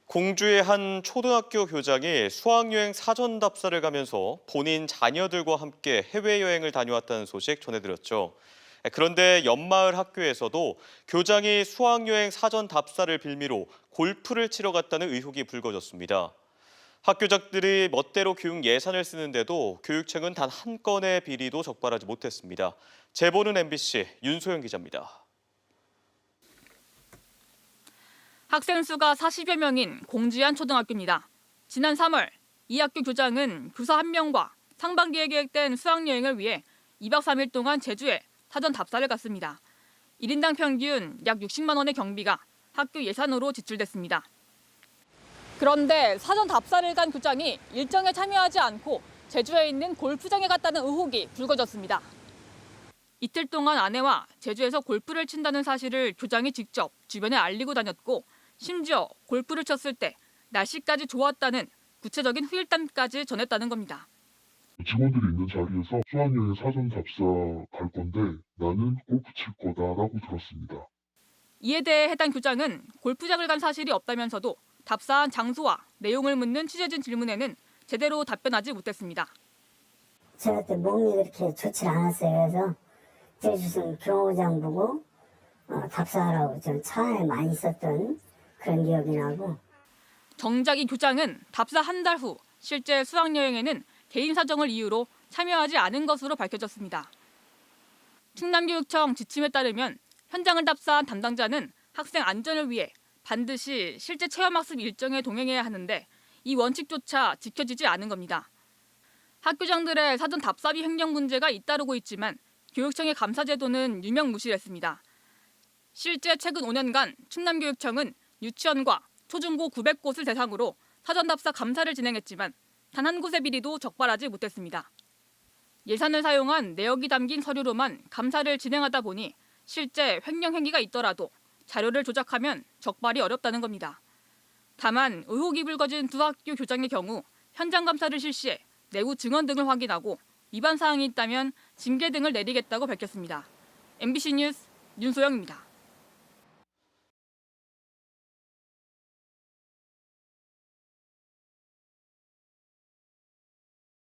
공주의 한 초등학교 교장이 수학여행 사전 답사를 가면서 본인 자녀들과 함께 해외여행을 다녀왔다는 소식 전해드렸죠. 그런데 옆마을 학교에서도 교장이 수학여행 사전 답사를 빌미로 골프를 치러 갔다는 의혹이 불거졌습니다. 학교장들이 멋대로 교육 예산을 쓰는데도 교육청은 단 한 건의 비리도 적발하지 못했습니다. 제보는 MBC 윤소영 기자입니다. 학생 수가 40여 명인 공주의 초등학교입니다. 지난 3월 이 학교 교장은 교사 1명과 상반기에 계획된 수학여행을 위해 2박 3일 동안 제주에 사전 답사를 갔습니다. 1인당 평균 약 60만 원의 경비가 학교 예산으로 지출됐습니다. 그런데 사전 답사를 간 교장이 일정에 참여하지 않고 제주에 있는 골프장에 갔다는 의혹이 불거졌습니다. 이틀 동안 아내와 제주에서 골프를 친다는 사실을 교장이 직접 주변에 알리고 다녔고 심지어 골프를 쳤을 때 날씨까지 좋았다는 구체적인 후일담까지 전했다는 겁니다. 직원들이 있는 자리에서 수학여행 사전 답사 갈 건데 나는 골프 칠 거다라고 들었습니다. 이에 대해 해당 교장은 골프장을 간 사실이 없다면서도 답사한 장소와 내용을 묻는 취재진 질문에는 제대로 답변하지 못했습니다. 제가 그때 몸이 그렇게 좋지 않았어요. 그래서 제주선 경호장 보고 답사하라고 좀 차에 많이 있었던 그런 기억이 나고. 정작 이 교장은 답사 한 달 후 실제 수학여행에는 개인 사정을 이유로 참여하지 않은 것으로 밝혀졌습니다. 충남교육청 지침에 따르면 현장을 답사한 담당자는 학생 안전을 위해 반드시 실제 체험학습 일정에 동행해야 하는데 이 원칙조차 지켜지지 않은 겁니다. 학교장들의 사전 답사비 횡령 문제가 잇따르고 있지만 교육청의 감사 제도는 유명무실했습니다. 실제 최근 5년간 충남교육청은 유치원과 초중고 900곳을 대상으로 사전 답사 감사를 진행했지만 단 한 곳의 비리도 적발하지 못했습니다. 예산을 사용한 내역이 담긴 서류로만 감사를 진행하다 보니 실제 횡령 행위가 있더라도 자료를 조작하면 적발이 어렵다는 겁니다. 다만 의혹이 불거진 두 학교 교장의 경우 현장 감사를 실시해 내부 증언 등을 확인하고 위반 사항이 있다면 징계 등을 내리겠다고 밝혔습니다. MBC 뉴스 윤소영입니다.